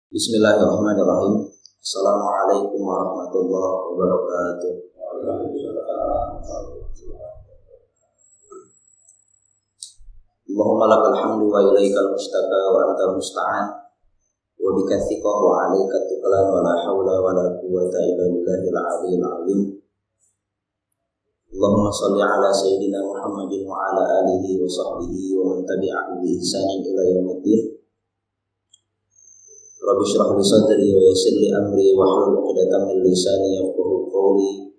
Bismillahirrahmanirrahim. Assalamualaikum warahmatullahi wabarakatuh. Allahumma lakal hamdu wa ilaikal mustaka wa antal musta'an wa bika thiqah wa alaika tuklan wa la hawla wa la quwwata illa billahil aliyyil azim. Allahumma shalli ala sayyidina Muhammadin wa ala alihi wa sahbihi wa man tabi'ahu bi ihsanin ila yaumiddin. Rabbi shrah li sadri wa yassir li amri wa hlul 'uqdatam min lisani yafqahu qawli.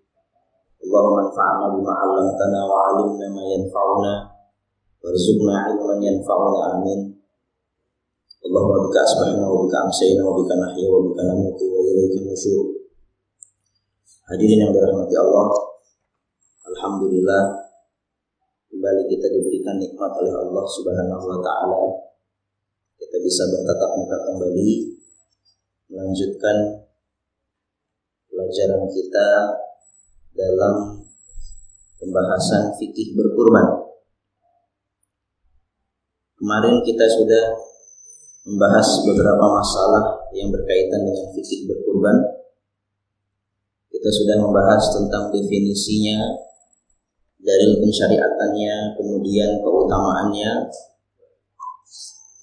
Allahumma anfa'na bima 'allamtana wa 'allimna ma yanfa'una warzuqna 'ilman yanfa'una amin. Allahumma bika asbahna wa bika amsayna wa bika nahya wa bika namutu wa ilaika nusyur. Hadirin yang dirahmati Allah, alhamdulillah kembali kita diberikan nikmat oleh Allah Subhanahu wa taala. Kita bisa bertatap muka kembali melanjutkan pelajaran kita dalam pembahasan fikih berkurban. Kemarin kita sudah membahas beberapa masalah yang berkaitan dengan fikih berkurban. Kita sudah membahas tentang definisinya, dalil pensyariatannya, kemudian keutamaannya,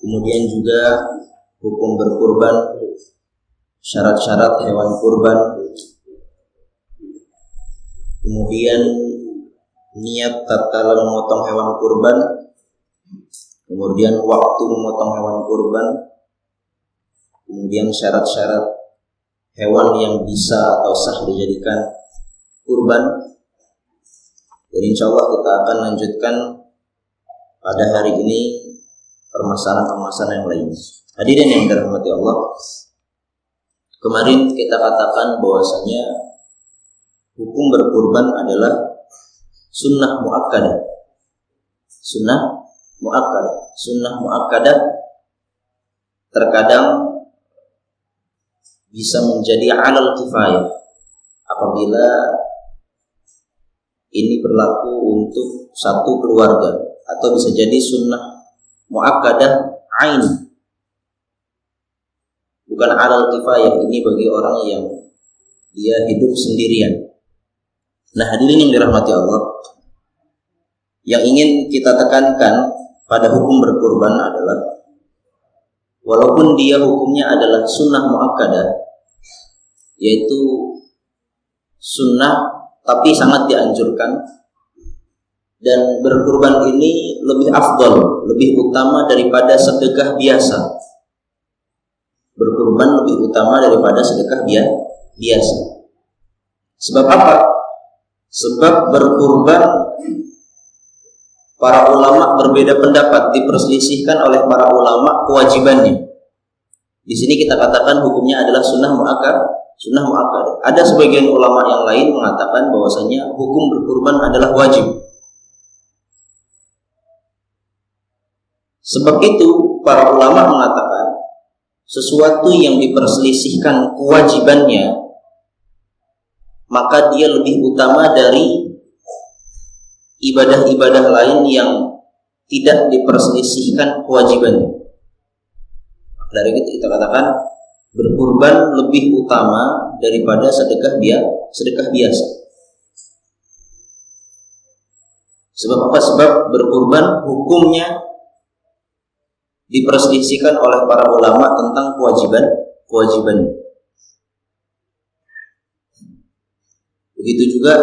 kemudian juga hukum berkurban, syarat-syarat hewan kurban, kemudian niat tatkala memotong hewan kurban, kemudian waktu memotong hewan kurban, kemudian syarat-syarat hewan yang bisa atau sah dijadikan kurban. Jadi insya Allah kita akan lanjutkan pada hari ini permasalahan-permasalahan yang lainnya. Hadirin yang dirahmati Allah, kemarin kita katakan bahwasanya hukum berkurban adalah sunnah muakkadah. Sunnah muakkadah terkadang bisa menjadi alal kifayah apabila ini berlaku untuk satu keluarga, atau bisa jadi sunnah muakkadah ain, bukan alal kifayah, ini bagi orang yang dia hidup sendirian. Nah, hadirin yang dirahmati Allah, yang ingin kita tekankan pada hukum berkurban adalah walaupun dia hukumnya adalah sunnah muakkadah, yaitu sunnah tapi sangat dianjurkan, dan berkurban ini lebih afdal, lebih utama daripada sedekah biasa. Berkurban lebih utama daripada sedekah biasa. Sebab apa? Sebab berkurban para ulama berbeda pendapat, diperselisihkan oleh para ulama kewajibannya. Di sini kita katakan hukumnya adalah sunnah muakkadah. Ada sebagian ulama yang lain mengatakan bahwasanya hukum berkurban adalah wajib. Sebab itu para ulama mengatakan sesuatu yang diperselisihkan kewajibannya, maka dia lebih utama dari ibadah-ibadah lain yang tidak diperselisihkan kewajibannya. Dari itu kita katakan berkurban lebih utama daripada sedekah biasa. Sebab apa? Sebab berkurban hukumnya diperselisihkan oleh para ulama tentang kewajiban. Begitu juga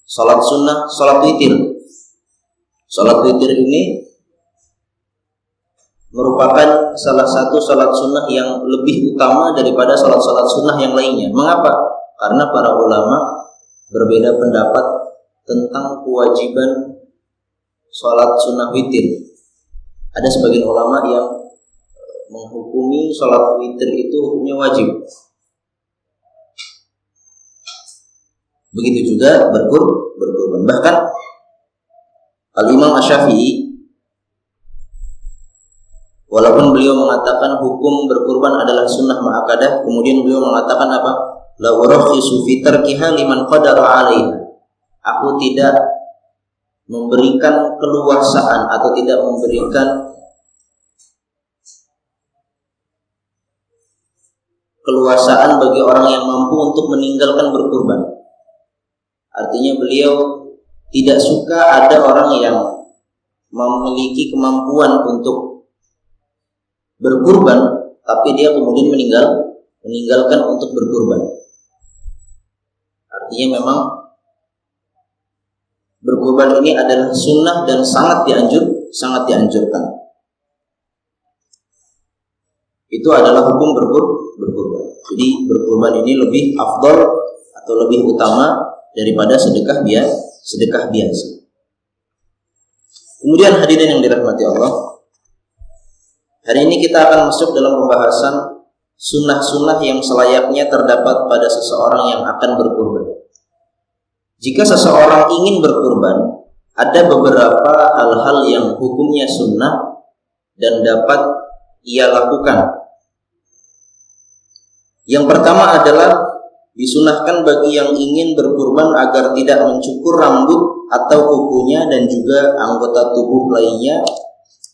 salat sunnah, salat witir. Salat witir ini merupakan salah satu salat sunnah yang lebih utama daripada salat-salat sunnah yang lainnya. Mengapa? Karena para ulama berbeda pendapat tentang kewajiban salat sunnah witir. Ada sebagian ulama yang menghukumi salat witir itu hukumnya wajib. Begitu juga berkurban. Bahkan Al-Imam Asy-Syafi'i, walaupun beliau mengatakan hukum berkurban adalah sunnah muakkadah, kemudian beliau mengatakan apa? La urakhisu fi tarkiha liman qadara 'alaiha. Aku tidak memberikan keluasaan atau tidak memberikan keleluasaan bagi orang yang mampu untuk meninggalkan berkurban. Artinya beliau tidak suka ada orang yang memiliki kemampuan untuk berkurban tapi dia kemudian meninggalkan untuk berkurban. Artinya memang berkurban ini adalah sunnah dan sangat dianjurkan. Itu adalah hukum berkurban. Jadi berkurban ini lebih afdal atau lebih utama daripada sedekah biasa. Kemudian hadirin yang dirahmati Allah, hari ini kita akan masuk dalam pembahasan sunnah-sunnah yang selayaknya terdapat pada seseorang yang akan berkurban. Jika seseorang ingin berkurban, ada beberapa hal-hal yang hukumnya sunnah dan dapat ia lakukan. Yang pertama adalah disunahkan bagi yang ingin berkurban agar tidak mencukur rambut atau kukunya dan juga anggota tubuh lainnya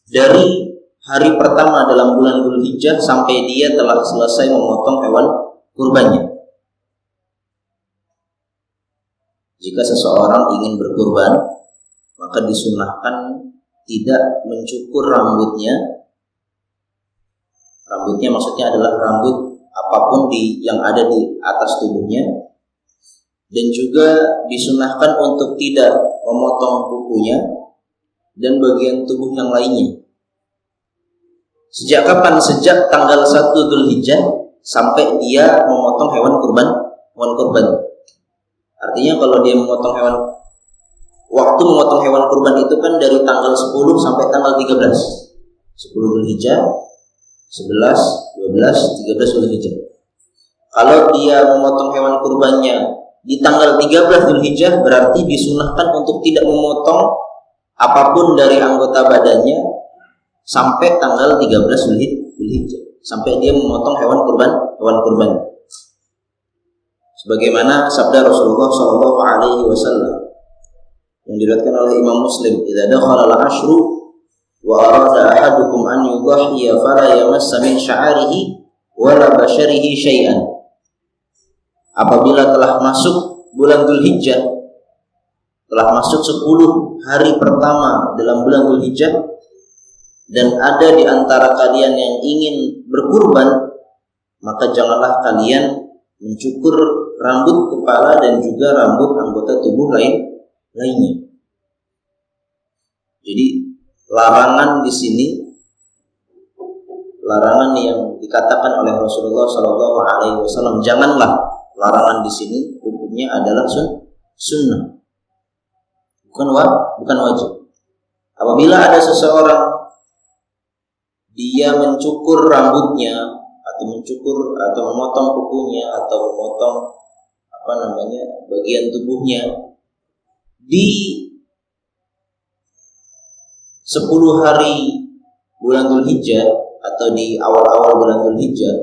dari hari pertama dalam bulan Dzulhijjah sampai dia telah selesai memotong hewan kurbannya. Jika seseorang ingin berkurban, maka disunahkan tidak mencukur rambutnya. Rambutnya maksudnya adalah rambut apapun yang ada di atas tubuhnya, dan juga disunahkan untuk tidak memotong kukunya dan bagian tubuh yang lainnya. Sejak kapan? Sejak tanggal 1 Dzulhijjah sampai dia memotong hewan kurban. Artinya kalau dia memotong waktu memotong hewan kurban itu kan dari tanggal 10 sampai tanggal 13. 10 Dzulhijjah, 11, 12, 13 Dzulhijjah. Kalau dia memotong hewan kurbannya di tanggal 13 Dzulhijjah, berarti disunahkan untuk tidak memotong apapun dari anggota badannya sampai tanggal 13 Dzulhijjah, sampai dia memotong hewan kurban. Sebagaimana sabda Rasulullah SAW yang diriwayatkan oleh Imam Muslim, "Idza dakhala al-'ashru wa arada ahadukum an yudhhiya fala yamassa min sya'rihi wala basharihi syai'an." Apabila telah masuk bulan Dzulhijjah, telah masuk 10 hari pertama dalam bulan Dzulhijjah, dan ada di antara kalian yang ingin berkurban, maka janganlah kalian mencukur rambut kepala dan juga rambut anggota tubuh lainnya. Jadi larangan di sini, larangan yang dikatakan oleh Rasulullah SAW, janganlah, larangan di sini hukumnya adalah sunnah, bukan wajib. Apabila ada seseorang dia mencukur rambutnya atau memotong kukunya atau memotong bagian tubuhnya di 10 hari bulan Dzulhijjah atau di awal-awal bulan Dzulhijjah,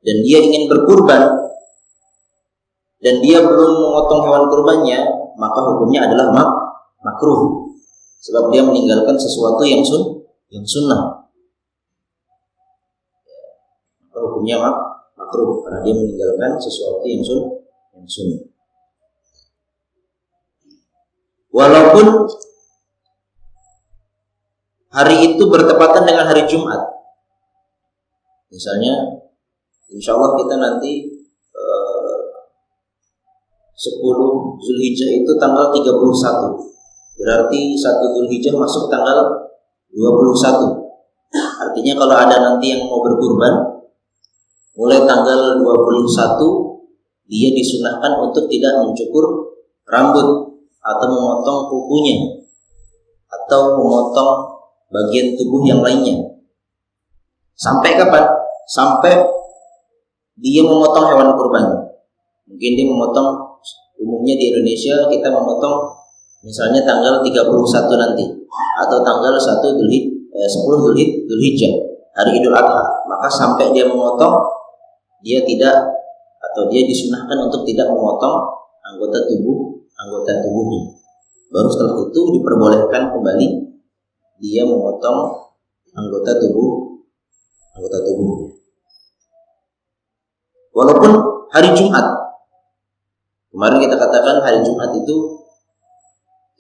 dan dia ingin berkurban dan dia belum memotong hewan kurbannya, maka hukumnya adalah makruh, sebab dia meninggalkan sesuatu yang sunnah. Maka hukumnya makruh karena dia meninggalkan sesuatu yang sunnah. Walaupun hari itu bertepatan dengan hari Jumat. Misalnya, insya Allah kita nanti 10 Dzulhijjah itu tanggal 31. Berarti 1 Dzulhijjah masuk tanggal 21. Artinya kalau ada nanti yang mau berkurban, mulai tanggal 21 dia disunahkan untuk tidak mencukur rambut atau memotong kukunya atau memotong bagian tubuh yang lainnya. Sampai kapan? Sampai dia memotong hewan kurbannya. Mungkin dia memotong, umumnya di Indonesia kita memotong misalnya tanggal 31 nanti atau tanggal 10 Dzulhijjah, hari Idul Adha. Maka sampai dia memotong, dia disunahkan untuk tidak memotong anggota tubuhnya. Baru setelah itu diperbolehkan kembali dia memotong anggota tubuhnya. Walaupun hari Jumat, kemarin kita katakan hari Jumat itu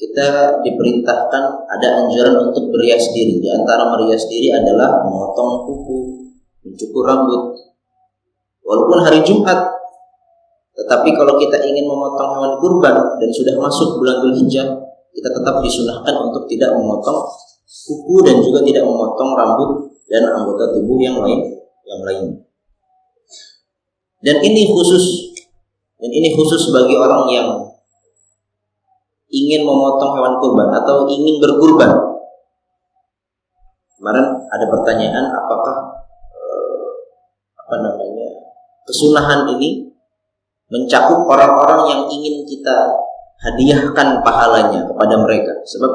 kita diperintahkan ada anjuran untuk berhias diri. Di antara merias diri adalah memotong kuku, mencukur rambut. Walaupun hari Jumat, tetapi kalau kita ingin memotong hewan kurban dan sudah masuk bulan Dzulhijjah, kita tetap disunahkan untuk tidak memotong kuku dan juga tidak memotong rambut dan anggota tubuh yang lain. Dan ini khusus bagi orang yang ingin memotong hewan kurban atau ingin berkurban. Kemarin ada pertanyaan apakah kesunahan ini mencakup orang-orang yang ingin kita hadiahkan pahalanya kepada mereka. Sebab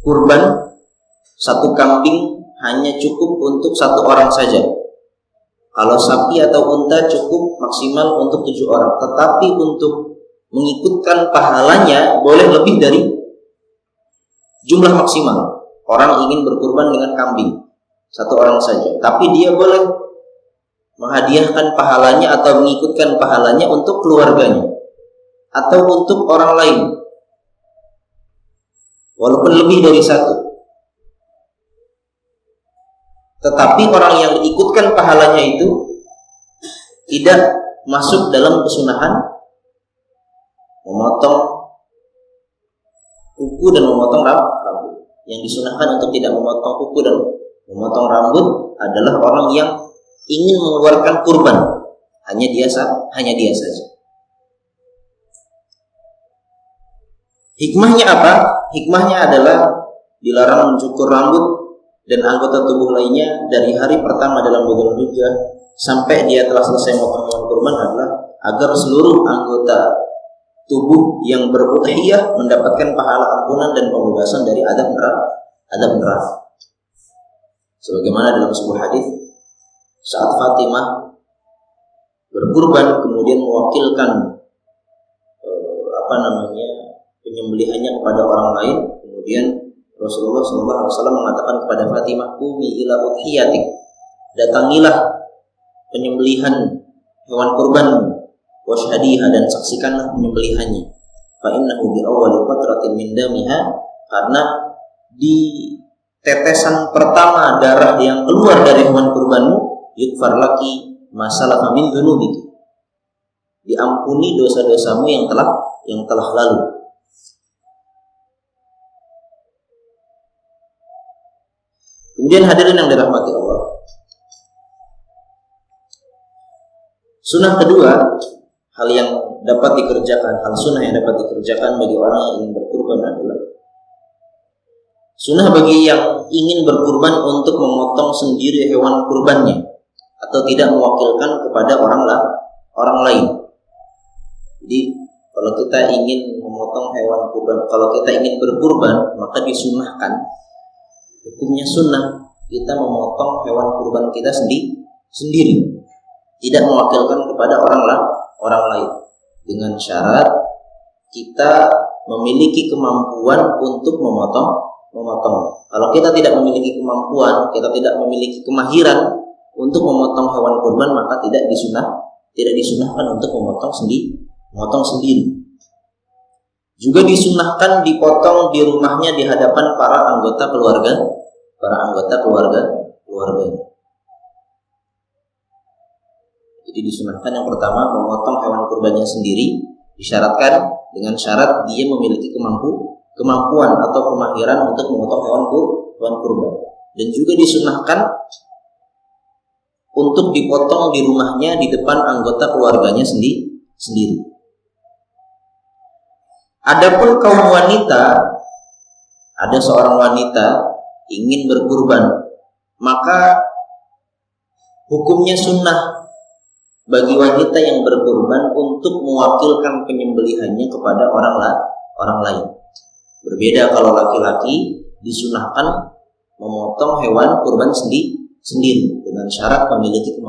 kurban satu kambing hanya cukup untuk satu orang saja. Kalau sapi atau unta cukup maksimal untuk 7 orang. Tetapi untuk mengikutkan pahalanya boleh lebih dari jumlah maksimal. Orang ingin berkurban dengan kambing satu orang saja, tapi dia boleh menghadiahkan pahalanya atau mengikutkan pahalanya untuk keluarganya atau untuk orang lain, walaupun lebih dari satu. Tetapi orang yang diikutkan pahalanya itu tidak masuk dalam kesunahan memotong kuku dan memotong rambut. Yang disunahkan untuk tidak memotong kuku dan memotong rambut adalah orang yang ingin mengeluarkan kurban, hanya dia saja. Hikmahnya apa? Hikmahnya adalah dilarang mencukur rambut dan anggota tubuh lainnya dari hari pertama dalam bulan Dzulhijjah sampai dia telah selesai memotong hewan kurban adalah agar seluruh anggota tubuh yang berudhiyah mendapatkan pahala ampunan dan pembebasan dari adab neraka. Sebagaimana dalam sebuah hadis, saat Fatimah berkurban kemudian mewakilkan penyembelihannya kepada orang lain, kemudian Rasulullah SAW mengatakan kepada Fatimah, "Qumi ila udhiyatik." Datangilah penyembelihan hewan kurbanmu, washhadiha, dan saksikanlah penyembelihannya. Fa innahu bi awwali qatratin min damiha, karena di tetesan pertama darah yang keluar dari hewan kurbanmu, yukfar laki masalaha min dzunubiki, diampuni dosa-dosamu yang telah lalu. Kemudian hadirin yang dirahmati Allah, sunnah kedua, hal sunnah yang dapat dikerjakan bagi orang yang ingin berkurban adalah sunnah bagi yang ingin berkurban untuk memotong sendiri hewan kurbannya atau tidak mewakilkan kepada orang lain. Jadi kalau kita ingin memotong hewan kurban, kalau kita ingin berkurban, maka disunahkan, hukumnya sunnah, kita memotong hewan kurban kita sendiri, tidak mewakilkan kepada orang lain, dengan syarat kita memiliki kemampuan untuk memotong. Kalau kita tidak memiliki kemampuan, kita tidak memiliki kemahiran untuk memotong hewan kurban, maka tidak disunahkan untuk memotong sendiri. Juga disunahkan dipotong di rumahnya di hadapan para anggota keluarganya. Jadi disunahkan yang pertama memotong hewan kurbannya sendiri, disyaratkan dengan syarat dia memiliki kemampuan atau kemahiran untuk memotong hewan kurban. Dan juga disunahkan untuk dipotong di rumahnya di depan anggota keluarganya sendiri. Adapun kaum wanita, ada seorang wanita ingin berkurban, maka hukumnya sunnah bagi wanita yang berkurban untuk mewakilkan penyembelihannya kepada orang lain. Berbeda kalau laki-laki, disunahkan memotong hewan kurban sendiri dengan syarat memiliki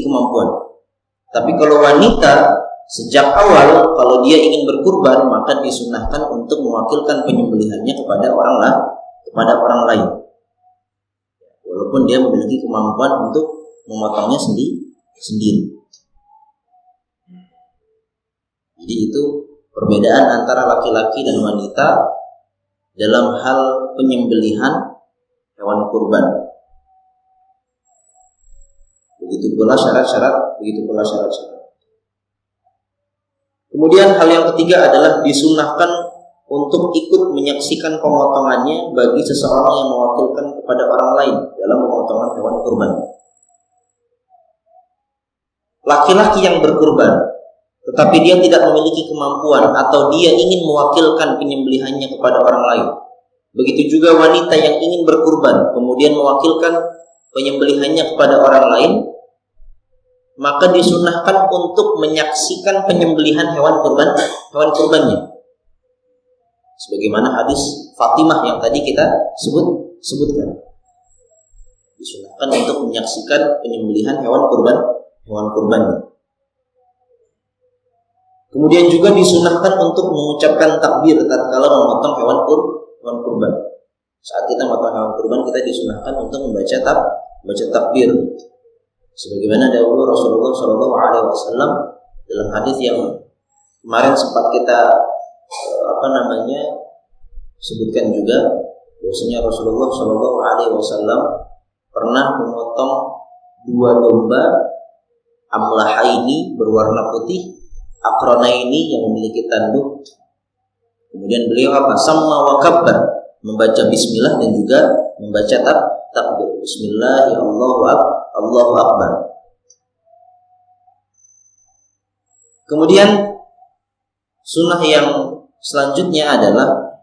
kemampuan. Tapi kalau wanita sejak awal kalau dia ingin berkurban, maka disunahkan untuk mewakilkan penyembelihannya kepada orang lain, walaupun dia memiliki kemampuan untuk memotongnya sendiri. Jadi itu perbedaan antara laki-laki dan wanita dalam hal penyembelihan hewan kurban. Begitu pula syarat-syarat. Kemudian hal yang ketiga adalah disunahkan untuk ikut menyaksikan pemotongannya bagi seseorang yang mewakilkan kepada orang lain dalam pemotongan hewan kurban. Laki-laki yang berkurban tetapi dia tidak memiliki kemampuan atau dia ingin mewakilkan penyembelihannya kepada orang lain. Begitu juga wanita yang ingin berkurban kemudian mewakilkan penyembelihannya kepada orang lain, maka disunahkan untuk menyaksikan penyembelihan hewan kurbannya. Sebagaimana hadis Fatimah yang tadi kita sebutkan. Disunahkan untuk menyaksikan penyembelihan hewan kurbannya. Kemudian juga disunahkan untuk mengucapkan takbir tatkala memotong hewan kurban. Saat kita memotong hewan kurban, kita disunahkan untuk membaca takbir. Sebagaimana dahulu Rasulullah SAW dalam hadis yang kemarin sempat kita sebutkan juga, bahwasanya Rasulullah SAW pernah memotong 2 domba amlahaini berwarna putih, aqranaini yang memiliki tanduk. Kemudian beliau sama wa kabbar, membaca bismillah dan juga membaca takbir. Bismillah, ya Allahu akbar. Kemudian sunnah yang selanjutnya adalah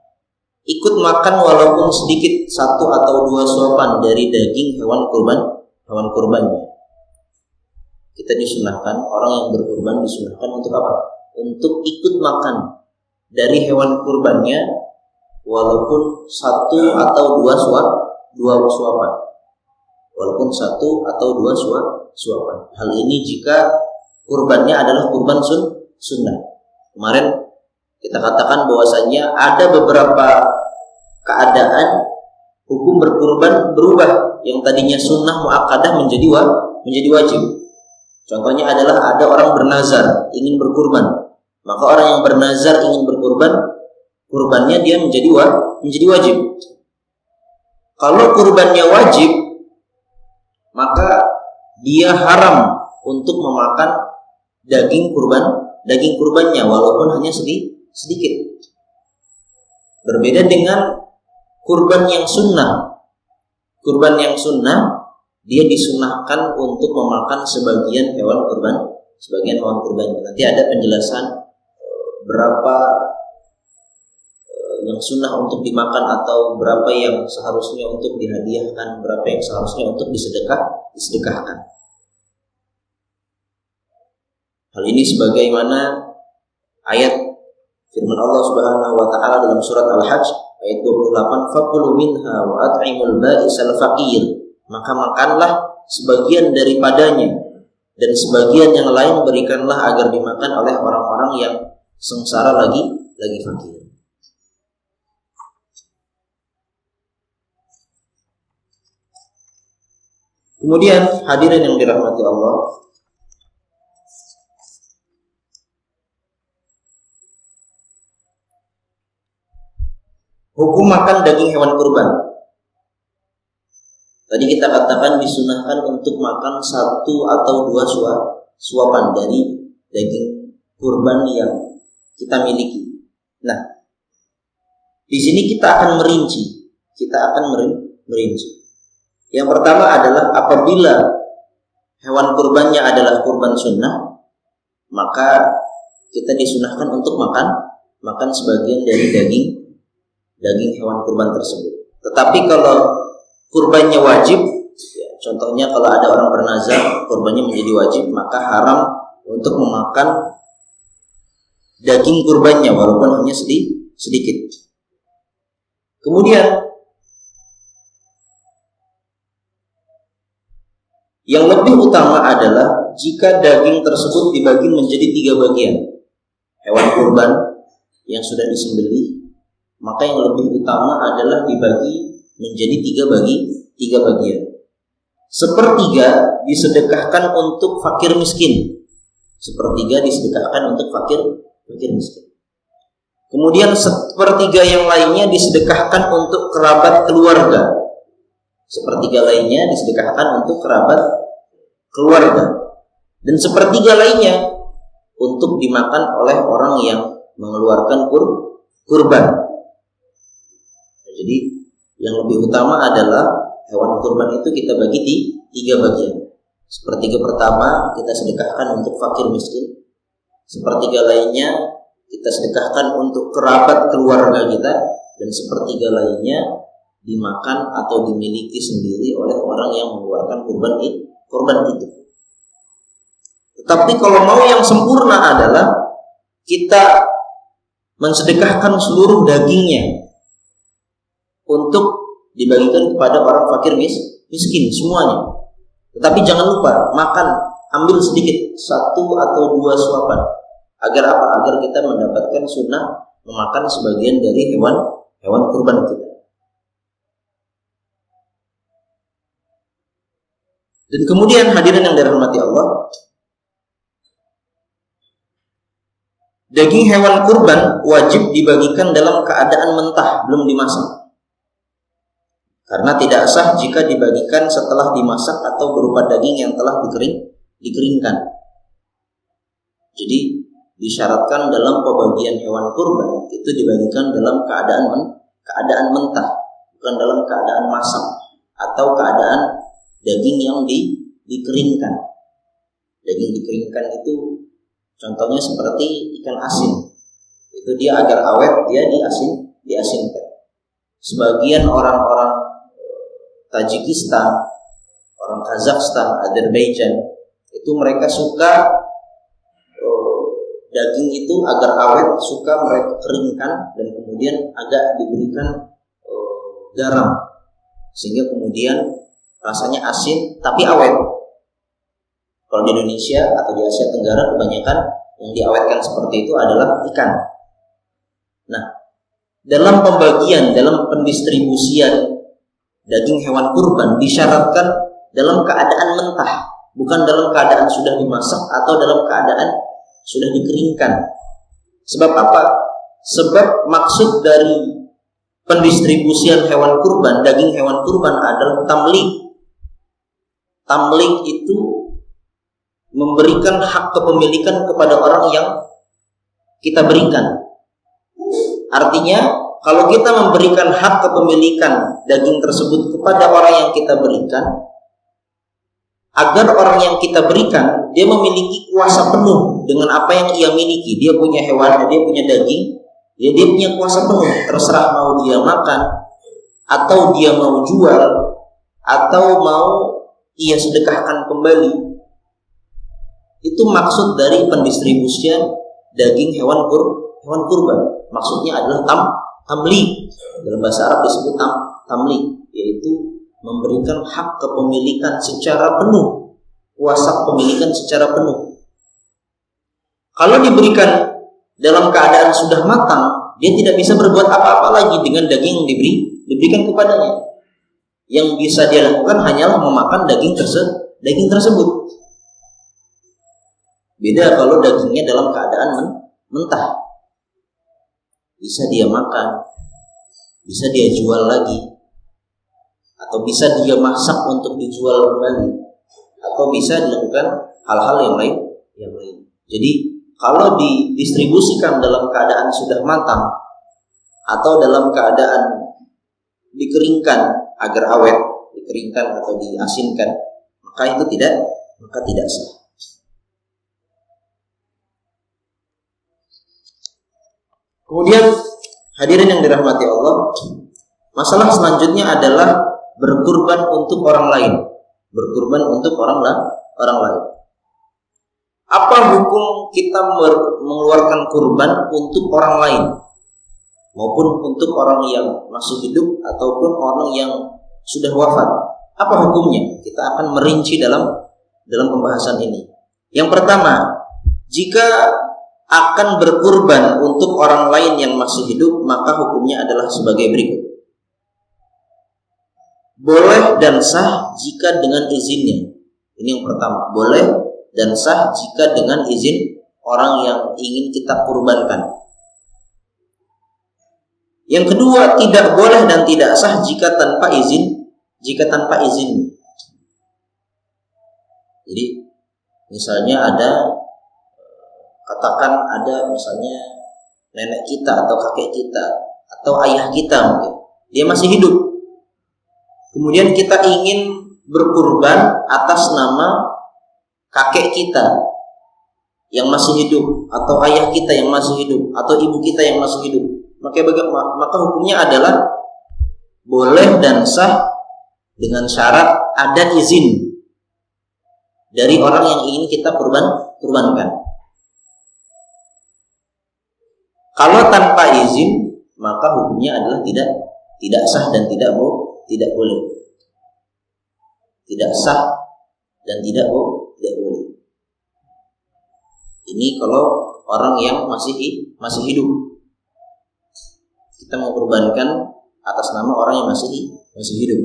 ikut makan walaupun sedikit 1 atau 2 suapan dari daging hewan kurbannya. Kita disunahkan, orang yang berkurban disunahkan untuk apa? Untuk ikut makan dari hewan kurbannya walaupun 1 atau 2 suapan. Walaupun 1 atau 2 suapan. Hal ini jika kurbannya adalah kurban sunnah. Kemarin kita katakan bahwasanya ada beberapa keadaan hukum berkurban berubah, yang tadinya sunnah muakkadah menjadi wajib. Contohnya adalah ada orang bernazar ingin berkurban, maka orang yang bernazar ingin berkurban, kurbannya dia menjadi wajib. Kalau kurbannya wajib, maka dia haram untuk memakan daging kurbannya walaupun hanya sedikit. Berbeda dengan kurban yang sunnah. Kurban yang sunnah, dia disunahkan untuk memakan sebagian hewan kurbannya. Nanti ada penjelasan berapa yang sunnah untuk dimakan atau berapa yang seharusnya untuk dihadiahkan, berapa yang seharusnya untuk disedekahkan. Hal ini sebagaimana ayat firman Allah Subhanahu wa taala dalam surat Al-Hajj ayat 28, "Fakulu minha wa at'imul ba'isal faqir." Maka makanlah sebagian daripadanya dan sebagian yang lain berikanlah agar dimakan oleh orang-orang yang sengsara lagi fakir. Kemudian hadirin yang dirahmati Allah, hukum makan daging hewan kurban. Tadi kita katakan disunahkan untuk makan 1 atau 2 suapan dari daging kurban yang kita miliki. Nah, di sini kita akan merinci. Yang pertama adalah apabila hewan kurbannya adalah kurban sunnah, maka kita disunahkan untuk makan sebagian dari daging hewan kurban tersebut. Tetapi kalau kurbannya wajib, ya, contohnya kalau ada orang bernazar kurbannya menjadi wajib, maka haram untuk memakan daging kurbannya walaupun hanya sedikit. Kemudian yang lebih utama adalah jika daging tersebut dibagi menjadi 3 bagian. Hewan kurban yang sudah disembelih, maka yang lebih utama adalah dibagi menjadi 3 bagian. sepertiga disedekahkan untuk fakir miskin. Sepertiga disedekahkan untuk fakir miskin. Kemudian sepertiga yang lainnya disedekahkan untuk kerabat keluarga. Sepertiga lainnya disedekahkan untuk kerabat keluarga. Dan sepertiga lainnya untuk dimakan oleh orang yang mengeluarkan kurban. Jadi yang lebih utama adalah hewan kurban itu kita bagi di 3 bagian. Sepertiga pertama kita sedekahkan untuk fakir miskin. Sepertiga lainnya kita sedekahkan untuk kerabat keluarga kita. Dan sepertiga lainnya dimakan atau dimiliki sendiri oleh orang yang mengeluarkan kurban itu. Tetapi kalau mau yang sempurna adalah kita mensedekahkan seluruh dagingnya untuk dibagikan kepada orang fakir miskin semuanya. Tetapi jangan lupa makan, ambil sedikit, 1 atau 2 suapan. Agar apa? Agar kita mendapatkan sunnah memakan sebagian dari hewan kurban kita. Dan kemudian hadirin yang dirahmati Allah, daging hewan kurban wajib dibagikan dalam keadaan mentah, belum dimasak. Karena tidak sah jika dibagikan setelah dimasak atau berupa daging yang telah dikeringkan. Jadi disyaratkan dalam pembagian hewan kurban itu dibagikan dalam keadaan mentah, bukan dalam keadaan masak atau keadaan daging yang dikeringkan. Daging dikeringkan itu contohnya seperti ikan asin. Itu dia agar awet dia diasinkan. Sebagian orang-orang Tajikistan, orang Kazakhstan, Azerbaijan itu mereka suka daging itu agar awet, suka mereka keringkan dan kemudian agak diberikan garam sehingga kemudian rasanya asin tapi awet. Kalau di Indonesia atau di Asia Tenggara kebanyakan yang diawetkan seperti itu adalah ikan. Nah, dalam pembagian, dalam pendistribusian daging hewan kurban disyaratkan dalam keadaan mentah, bukan dalam keadaan sudah dimasak atau dalam keadaan sudah dikeringkan. Sebab apa? Sebab maksud dari pendistribusian hewan kurban, daging hewan kurban adalah tamlik. Tamlik itu memberikan hak kepemilikan kepada orang yang kita berikan. Artinya kalau kita memberikan hak kepemilikan daging tersebut kepada orang yang kita berikan, agar orang yang kita berikan dia memiliki kuasa penuh dengan apa yang ia miliki. Dia punya hewan, dia punya daging, dia punya kuasa penuh. Terserah mau dia makan, atau dia mau jual, atau mau ia sedekahkan kembali. Itu maksud dari pendistribusian daging hewan kurban. Maksudnya adalah tamlik. Dalam bahasa Arab disebut tamlik, yaitu memberikan hak kepemilikan secara penuh, kuasa kepemilikan secara penuh. Kalau diberikan dalam keadaan sudah matang, dia tidak bisa berbuat apa-apa lagi dengan daging yang diberikan kepadanya. Yang bisa dia lakukan hanyalah memakan daging tersebut. Beda kalau dagingnya dalam keadaan mentah. Bisa dia makan, bisa dia jual lagi, atau bisa dia masak untuk dijual kembali, atau bisa dilakukan hal-hal yang lain. Jadi kalau didistribusikan dalam keadaan sudah matang atau dalam keadaan dikeringkan agar awet, dikeringkan atau diasinkan, maka itu tidak sah. Kemudian hadirin yang dirahmati Allah, masalah selanjutnya adalah berkurban untuk orang lain. Berkurban untuk orang lain. Apa hukum kita mengeluarkan kurban untuk orang lain, maupun untuk orang yang masih hidup ataupun orang yang sudah wafat? Apa hukumnya? Kita akan merinci dalam pembahasan ini. Yang pertama, jika akan berkurban untuk orang lain yang masih hidup, maka hukumnya adalah sebagai berikut. boleh dan sah jika dengan izinnya. Ini yang pertama, boleh dan sah jika dengan izin orang yang ingin kita kurbankan. Yang kedua, tidak boleh dan tidak sah jika tanpa izin. Jadi misalnya katakan ada misalnya nenek kita atau kakek kita atau ayah kita mungkin, dia masih hidup. Kemudian kita ingin berkurban atas nama kakek kita yang masih hidup, atau ayah kita yang masih hidup, atau ibu kita yang masih hidup. Maka hukumnya adalah boleh dan sah dengan syarat ada izin dari orang yang ingin kita kurbankan. Kalau tanpa izin, maka hukumnya adalah tidak sah dan tidak boleh. Tidak sah dan tidak boleh. Ini kalau orang yang masih hidup. Kita mau kurbankan atas nama orang yang masih hidup.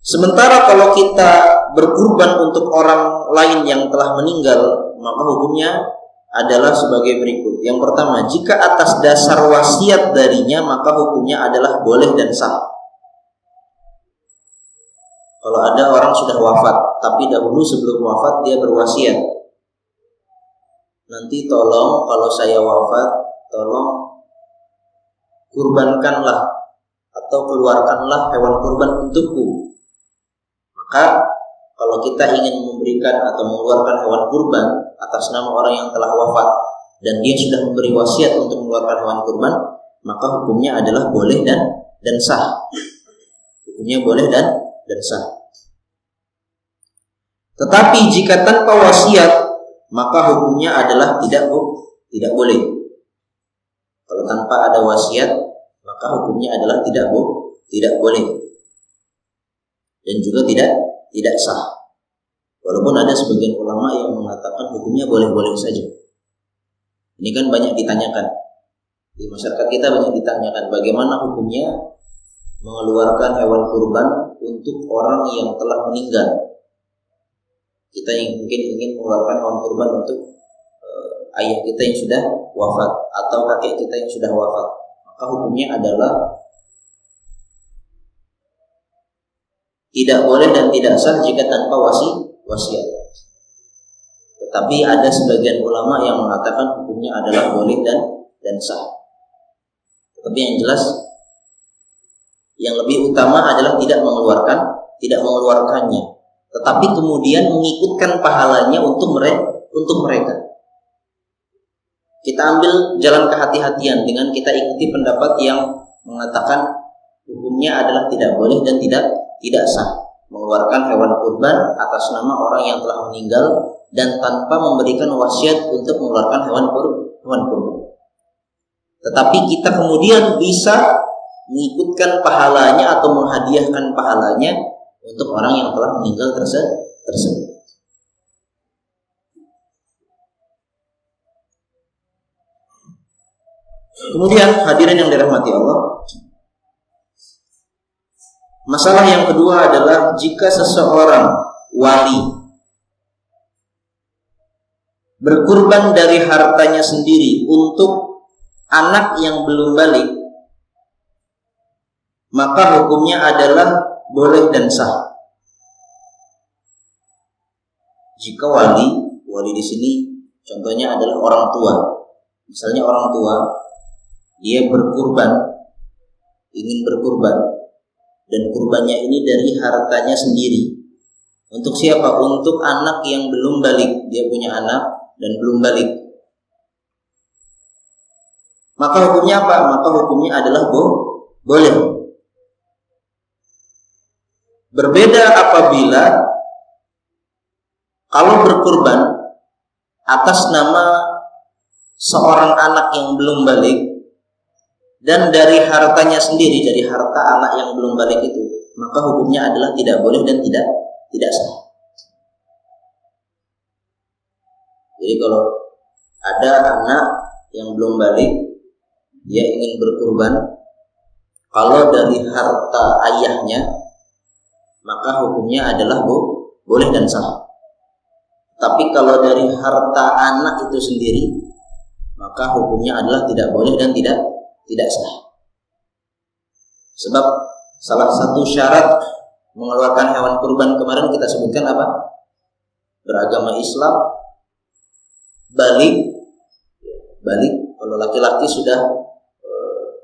Sementara kalau kita berkurban untuk orang lain yang telah meninggal, maka hukumnya adalah sebagai berikut. Yang pertama, jika atas dasar wasiat darinya, maka hukumnya adalah boleh dan sah. Kalau ada orang sudah wafat, tapi dahulu sebelum wafat dia berwasiat, nanti tolong kalau saya wafat, tolong kurbankanlah atau keluarkanlah hewan kurban untukku. Maka kalau kita ingin memberikan atau mengeluarkan hewan kurban atas nama orang yang telah wafat dan dia sudah memberi wasiat untuk mengeluarkan hewan kurban, maka hukumnya adalah boleh dan sah. Hukumnya boleh dan sah. Tetapi jika tanpa wasiat, maka hukumnya adalah tidak boleh. Kalau tanpa ada wasiat, maka hukumnya adalah tidak boleh. Dan juga tidak sah. Walaupun ada sebagian ulama yang mengatakan hukumnya boleh-boleh saja. Ini kan banyak ditanyakan. Di masyarakat kita banyak ditanyakan bagaimana hukumnya mengeluarkan hewan kurban untuk orang yang telah meninggal. Kita yang mungkin ingin mengeluarkan hewan kurban untuk ayah kita yang sudah wafat atau kakek kita yang sudah wafat. Maka hukumnya adalah tidak boleh dan tidak sah jika tanpa wasiat. Tetapi ada sebagian ulama yang mengatakan hukumnya adalah boleh dan sah. Tetapi yang jelas, yang lebih utama adalah tidak mengeluarkannya, tetapi kemudian mengikutkan pahalanya untuk mereka. Kita ambil jalan kehati-hatian dengan kita ikuti pendapat yang mengatakan hukumnya adalah tidak boleh dan tidak sah mengeluarkan hewan kurban atas nama orang yang telah meninggal dan tanpa memberikan wasiat untuk mengeluarkan hewan kurban. Tetapi kita kemudian bisa mengikutkan pahalanya atau menghadiahkan pahalanya untuk orang yang telah meninggal tersebut. Kemudian hadirin yang dirahmati Allah, masalah yang kedua adalah jika seseorang wali berkurban dari hartanya sendiri untuk anak yang belum balik, maka hukumnya adalah boleh dan sah. Jika wali di sini contohnya adalah orang tua. Misalnya orang tua dia ingin berkurban dan kurbannya ini dari hartanya sendiri. Untuk siapa? Untuk anak yang belum balik. Dia punya anak dan belum balik. Maka hukumnya apa? Maka hukumnya adalah boleh. Berbeda apabila kalau berkurban atas nama seorang anak yang belum balik dan dari hartanya sendiri, dari harta anak yang belum balik itu, maka hukumnya adalah tidak boleh dan tidak sah. Jadi kalau ada anak yang belum balik dia ingin berkurban, kalau dari harta ayahnya maka hukumnya adalah boleh dan sah. Tapi kalau dari harta anak itu sendiri maka hukumnya adalah tidak boleh dan tidak sah. Sebab salah satu syarat mengeluarkan hewan kurban kemarin kita sebutkan apa? Beragama Islam, balik. Kalau laki-laki sudah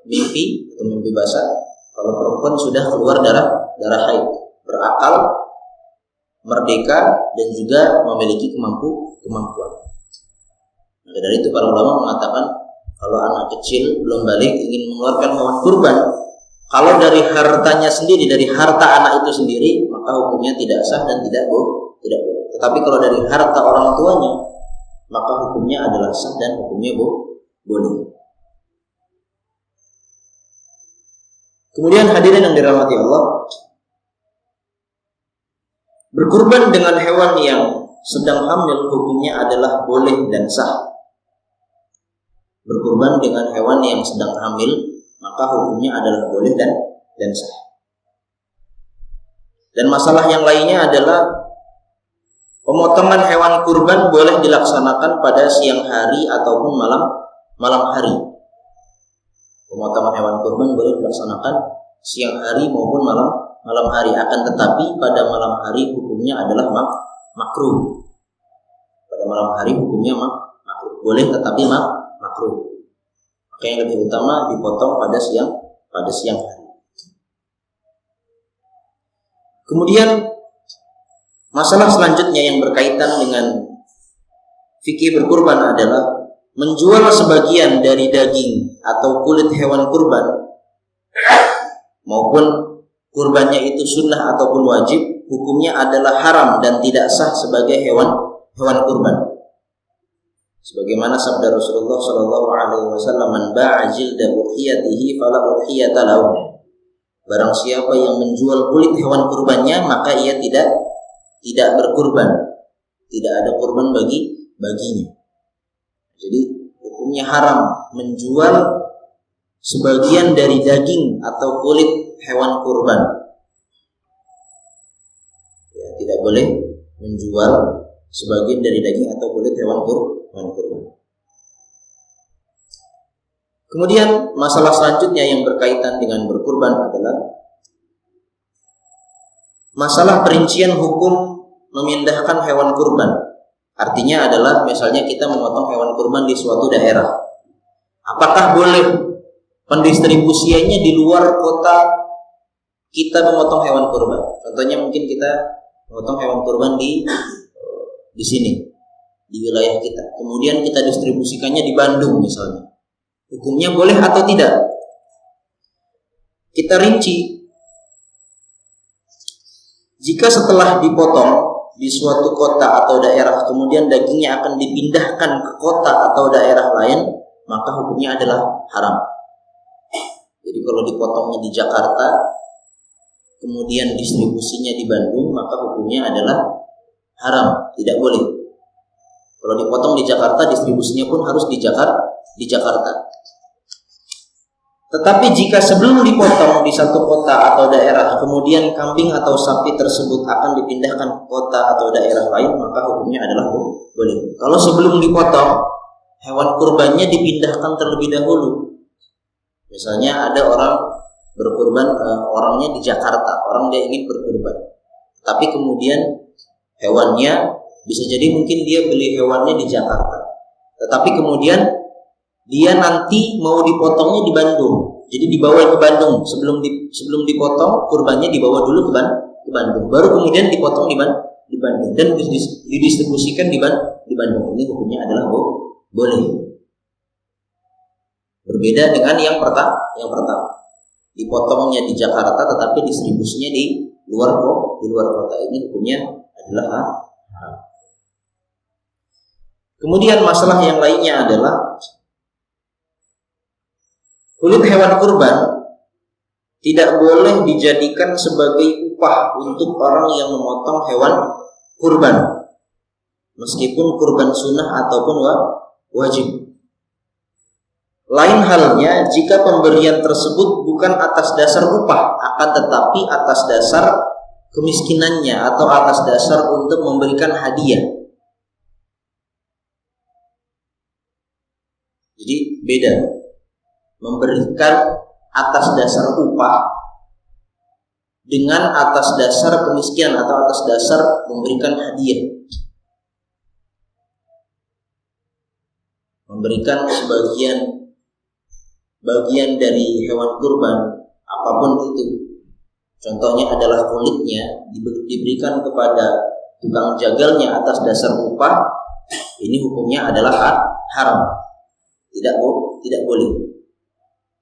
mimpi atau mimpi basah, kalau perempuan sudah keluar darah haid, berakal, merdeka, dan juga memiliki kemampuan. Maka dari itu para ulama mengatakan kalau anak kecil belum balik ingin mengeluarkan hewan kurban, kalau dari hartanya sendiri, dari harta anak itu sendiri, maka hukumnya tidak sah dan tidak boleh. Tetapi kalau dari harta orang tuanya, maka hukumnya adalah sah dan hukumnya boleh. Kemudian hadirin yang dirahmati Allah, berkurban dengan hewan yang sedang hamil hukumnya adalah boleh dan sah. Berkurban dengan hewan yang sedang hamil maka hukumnya adalah boleh dan sah. Dan masalah yang lainnya adalah pemotongan hewan kurban boleh dilaksanakan pada siang hari ataupun malam hari. Pemotongan hewan kurban boleh dilaksanakan siang hari maupun malam hari. Akan tetapi pada malam hari hukumnya adalah makruh. Pada malam hari hukumnya makruh. Boleh tetapi makruh. Maka yang lebih utama dipotong pada siang hari. Kemudian masalah selanjutnya yang berkaitan dengan fikih berkurban adalah menjual sebagian dari daging atau kulit hewan kurban, maupun kurbannya itu sunnah ataupun wajib, hukumnya adalah haram dan tidak sah sebagai hewan kurban. Sebagaimana sabda Rasulullah SAW, "Man ba'a jilda udhiyatihi fala udhiyata lahu." Barang siapa yang menjual kulit hewan kurbannya, maka ia tidak berkurban, tidak ada kurban baginya. Jadi hukumnya haram menjual sebagian dari daging atau kulit hewan kurban. Ya, tidak boleh menjual sebagian dari daging atau kulit hewan kurban. Kemudian masalah selanjutnya yang berkaitan dengan berkurban adalah masalah perincian hukum memindahkan hewan kurban. Artinya adalah misalnya kita memotong hewan kurban di suatu daerah. Apakah boleh pendistribusiannya di luar kota kita memotong hewan kurban? Contohnya mungkin kita memotong hewan kurban di sini, di wilayah kita. Kemudian kita distribusikannya di Bandung misalnya. Hukumnya boleh atau tidak? Kita rinci. Jika setelah dipotong di suatu kota atau daerah, kemudian dagingnya akan dipindahkan ke kota atau daerah lain, maka hukumnya adalah haram. Jadi kalau dipotongnya di Jakarta, kemudian distribusinya di Bandung, maka hukumnya adalah haram, tidak boleh. Kalau dipotong di Jakarta, distribusinya pun harus di Jakarta. Tetapi jika sebelum dipotong di satu kota atau daerah, kemudian kambing atau sapi tersebut akan dipindahkan ke kota atau daerah lain, maka hukumnya adalah boleh. Kalau sebelum dipotong, hewan kurbannya dipindahkan terlebih dahulu. Misalnya ada orang berkurban, orangnya di Jakarta, orang dia ingin berkurban. Tapi kemudian hewannya, bisa jadi mungkin dia beli hewannya di Jakarta. Tetapi kemudian dia nanti mau dipotongnya di Bandung, jadi dibawa ke Bandung. Sebelum dipotong, kurbannya dibawa dulu ke Bandung, baru kemudian dipotong di Bandung dan didistribusikan di Bandung. Ini hukumnya adalah boleh. Berbeda dengan yang pertama, dipotongnya di Jakarta, tetapi distribusinya di luar kota. Ini hukumnya adalah haram. Kemudian masalah yang lainnya adalah kulit hewan kurban tidak boleh dijadikan sebagai upah untuk orang yang memotong hewan kurban, meskipun kurban sunnah ataupun wajib. Lain halnya jika pemberian tersebut bukan atas dasar upah, akan tetapi atas dasar kemiskinannya atau atas dasar untuk memberikan hadiah. Jadi beda, memberikan atas dasar upah dengan atas dasar kemiskinan atau atas dasar memberikan hadiah. Memberikan bagian dari hewan kurban apapun itu, contohnya adalah kulitnya, diberikan kepada tukang jagalnya atas dasar upah, ini hukumnya adalah haram, tidak boleh.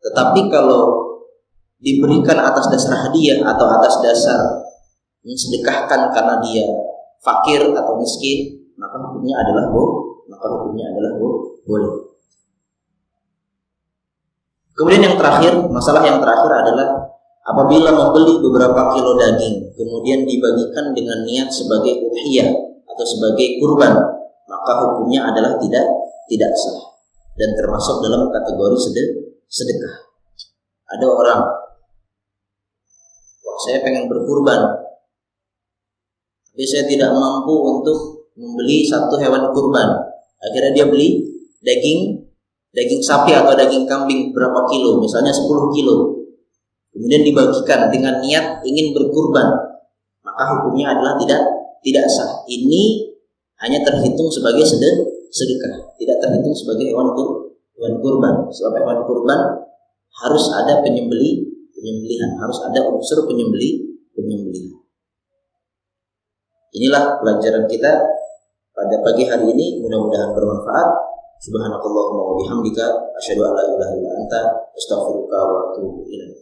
Tetapi kalau diberikan atas dasar hadiah atau atas dasar mensedekahkan karena dia fakir atau miskin, maka hukumnya adalah boleh. Kemudian masalah yang terakhir adalah apabila membeli beberapa kilo daging kemudian dibagikan dengan niat sebagai udhiyah atau sebagai kurban, maka hukumnya adalah tidak sah dan termasuk dalam kategori sedekah. Ada orang, saya pengen berkurban, tapi saya tidak mampu untuk membeli satu hewan kurban. Akhirnya dia beli daging sapi atau daging kambing berapa kilo, misalnya 10 kilo, kemudian dibagikan dengan niat ingin berkurban, maka hukumnya adalah tidak sah. Ini hanya terhitung sebagai sedekah, tidak terhitung sebagai hewan kurban. Sebab hewan kurban harus ada penyembelihan, harus ada unsur penyembelihan. Inilah pelajaran kita pada pagi hari ini, mudah-mudahan bermanfaat. Subhanakallahumma wa bihamdika asyhadu an la ilaha illa anta astaghfiruka wa atubu ilaik.